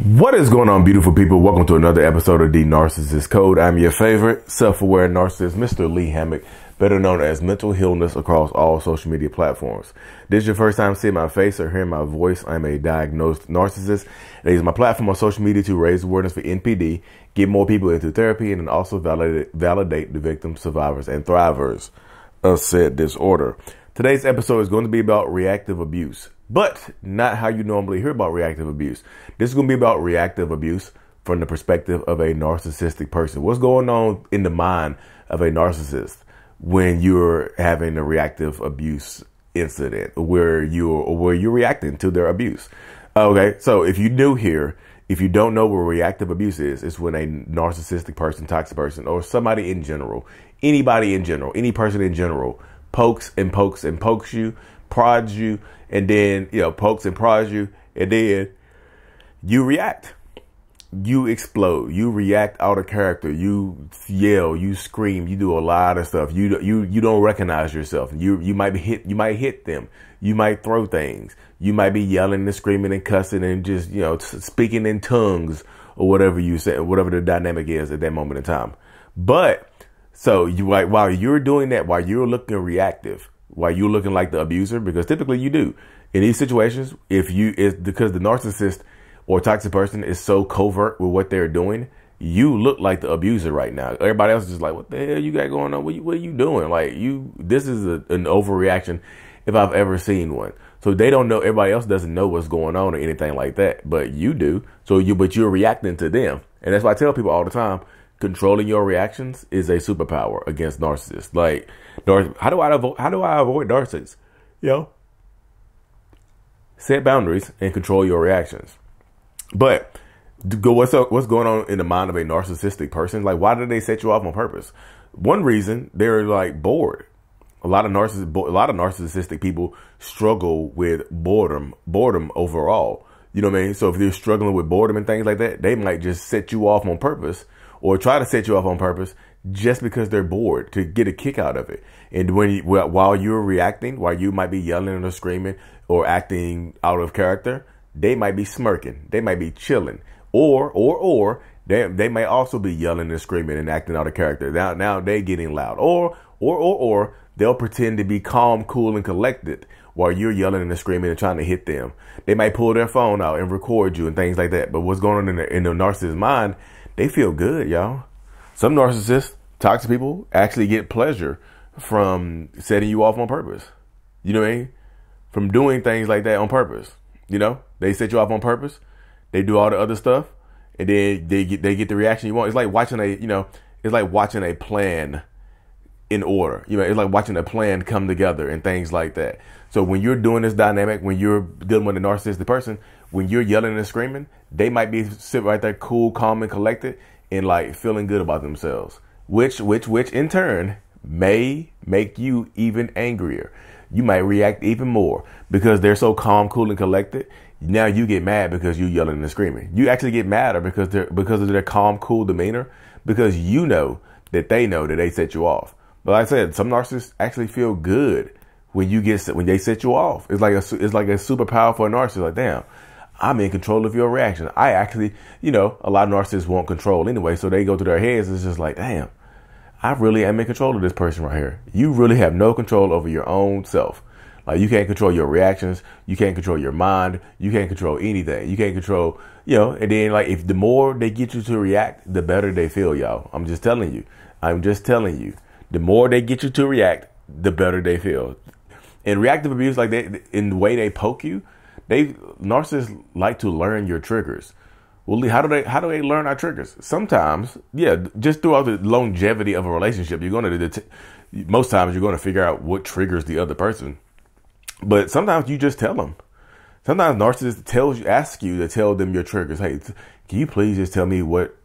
What is going on, beautiful people? Welcome to another episode of the Narcissists Code. I'm your favorite self-aware narcissist, Mr. Lee Hammock, better known as Mental Healness across all social media platforms. This is your first time seeing my face or hearing my voice. I'm a diagnosed narcissist. I use my platform on social media to raise awareness for NPD, get more people into therapy, and then also validate the victims, survivors, and thrivers of said disorder. Today's episode is going to be about reactive abuse, but not how you normally hear about reactive abuse. This is going to be about reactive abuse from the perspective of a narcissistic person. What's going on in the mind of a narcissist when you're having a reactive abuse incident where you're reacting to their abuse? Okay, so if you're new here, if you don't know what reactive abuse is, it's when a narcissistic person, toxic person, or somebody in general, anybody in general, any person in general, pokes and pokes and pokes you, prods you, and then, pokes and prods you, and then you react. You explode. You react out of character. You yell. You scream. You do a lot of stuff. You don't recognize yourself. You might be hit. You might hit them. You might throw things. You might be yelling and screaming and cussing and just speaking in tongues or whatever you say, whatever the dynamic is at that moment in time. But so while you're doing that, while you're looking reactive, while you're looking like the abuser, because typically you do in these situations, it's because the narcissist or toxic person is so covert with what they're doing, you look like the abuser right now. Everybody else is just like, what the hell you got going on? What are you doing? This is an overreaction if I've ever seen one. So they don't know, everybody else doesn't know what's going on or anything like that, but you do. But you're reacting to them. And that's why I tell people all the time, controlling your reactions is a superpower against narcissists. Like, how do I avoid narcissists? Set boundaries and control your reactions. But what's going on in the mind of a narcissistic person? Like, why do they set you off on purpose? One reason, they're like bored. A lot of narcissistic people struggle with boredom overall. You know what I mean? So if you're struggling with boredom and things like that, they might just set you off on purpose or try to set you off on purpose just because they're bored, to get a kick out of it. And while you're reacting, while you might be yelling or screaming or acting out of character, they might be smirking. They might be chilling. Or they may also be yelling and screaming and acting out of character. Now they getting loud. Or they'll pretend to be calm, cool, and collected while you're yelling and screaming and trying to hit them. They might pull their phone out and record you and things like that. But what's going on in the narcissist's mind, they feel good, y'all. Some narcissists, toxic people, actually get pleasure from setting you off on purpose. You know what I mean? From doing things like that on purpose. They set you off on purpose. They do all the other stuff, and then they get the reaction you want. It's like watching a plan in order. It's like watching a plan come together and things like that. So when you're doing this dynamic, when you're dealing with a narcissistic person, when you're yelling and screaming, they might be sitting right there, cool, calm, and collected, and like feeling good about themselves, which in turn may make you even angrier. You might react even more because they're so calm, cool, and collected. Now you get mad because you're yelling and screaming. You actually get madder because of their calm, cool demeanor, because you know that they set you off. But like I said, some narcissists actually feel good when they set you off. It's like a superpower for a narcissist. Like, damn, I'm in control of your reaction. I actually, a lot of narcissists want control anyway, so they go through their heads. It's just like, damn, I really am in control of this person right here. You really have no control over your own self. Like, you can't control your reactions. You can't control your mind. You can't control anything. You can't control, and then like, if the more they get you to react, the better they feel, y'all. I'm just telling you. The more they get you to react, the better they feel. And reactive abuse, like in the way they poke you, narcissists like to learn your triggers. Well, how do they learn our triggers? Sometimes, just throughout the longevity of a relationship, most times you're going to figure out what triggers the other person. But sometimes you just tell them. Sometimes narcissists ask you to tell them your triggers. Hey, can you please just tell me what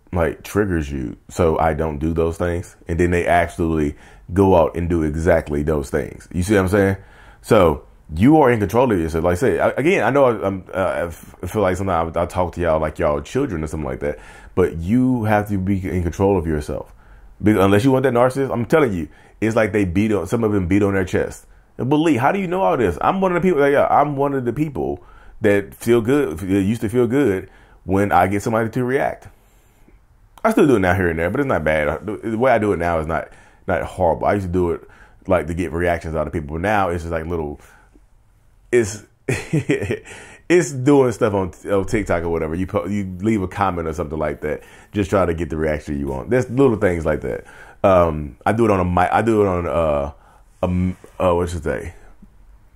triggers you so I don't do those things? And then they actually go out and do exactly those things. You see what I'm saying? So you are in control of yourself. Like I say, again, I know I feel like sometimes I talk to y'all like y'all children or something like that, but you have to be in control of yourself. Because unless you want that narcissist, I'm telling you, it's like some of them beat on their chest. And believe, how do you know all this? I'm one of the people that feel good, used to feel good when I get somebody to react. I still do it now here and there, but it's not bad. The way I do it now is not horrible. I used to do it like to get reactions out of people, but now it's just like little. It's it's doing stuff on TikTok or whatever. You leave a comment or something like that, just try to get the reaction you want. There's little things like that. I do it on what should I say?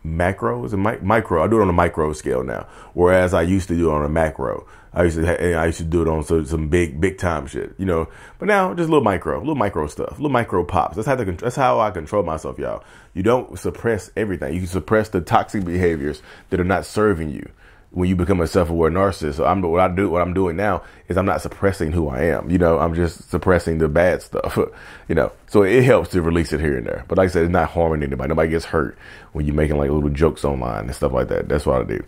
Macro? Is it micro? I do it on a micro scale now, whereas I used to do it on a macro. I used to do it on some big time shit, you know. But now just little micro stuff, little micro pops. That's how I control myself, y'all. You don't suppress everything. You can suppress the toxic behaviors that are not serving you when you become a self-aware narcissist. So what I'm doing now is I'm not suppressing who I am. You know, I'm just suppressing the bad stuff. You know, so it helps to release it here and there. But like I said, it's not harming anybody. Nobody gets hurt when you're making like little jokes online and stuff like that. That's what I do.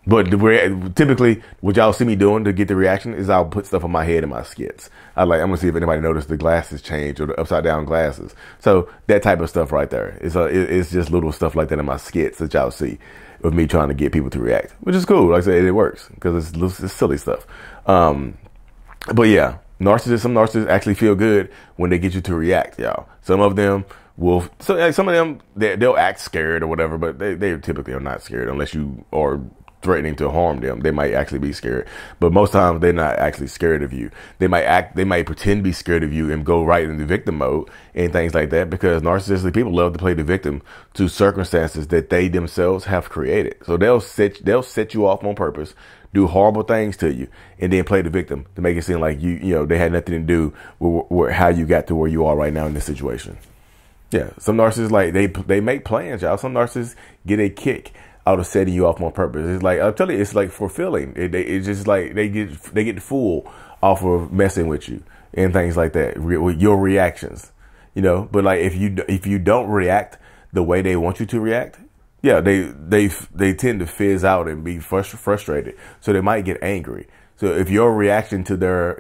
But typically, what y'all see me doing to get the reaction is I'll put stuff on my head in my skits. I'm gonna see if anybody noticed the glasses change or the upside down glasses. So that type of stuff right there. It's just little stuff like that in my skits that y'all see with me trying to get people to react, which is cool. Like I said, it works because it's silly stuff. But yeah, some narcissists actually feel good when they get you to react, y'all. Some of them will. So like, some of them they'll act scared or whatever, but they typically are not scared unless you are threatening to harm them. They might actually be scared, but most times they're not actually scared of you. They might pretend to be scared of you and go right into victim mode and things like that, because narcissistic people love to play the victim to circumstances that they themselves have created. So they'll set you off on purpose, do horrible things to you, and then play the victim to make it seem like you know they had nothing to do with how you got to where you are right now in this situation. Yeah, some narcissists, like they make plans, y'all. Some narcissists get a kick out of setting you off on purpose. It's like, I'll tell you, it's like fulfilling. It's just like they get the fool off of messing with you and things like that with your reactions, you know. But like if you don't react the way they want you to react, yeah, they tend to fizz out and be frustrated. So they might get angry. So if your reaction to their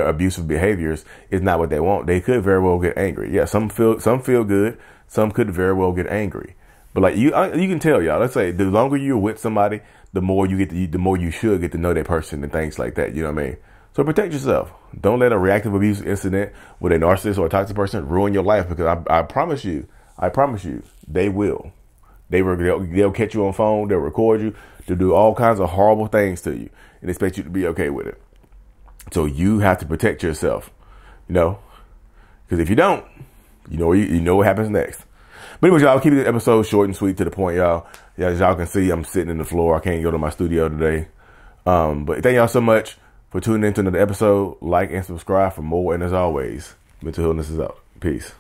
abusive behaviors is not what they want, they could very well get angry. Yeah, some feel good, some could very well get angry. But like you can tell, y'all. Let's say the longer you're with somebody, the more you should get to know that person and things like that. You know what I mean? So protect yourself. Don't let a reactive abuse incident with a narcissist or a toxic person ruin your life, because I promise you, they will. They'll catch you on phone. They'll record you. They'll do all kinds of horrible things to you and expect you to be okay with it. So you have to protect yourself, you know, because if you don't, you know what happens next. But anyways, y'all, keep this episode short and sweet to the point, y'all. Yeah, as y'all can see, I'm sitting in the floor. I can't go to my studio today. But thank y'all so much for tuning into another episode. Like and subscribe for more. And as always, mental illness is out. Peace.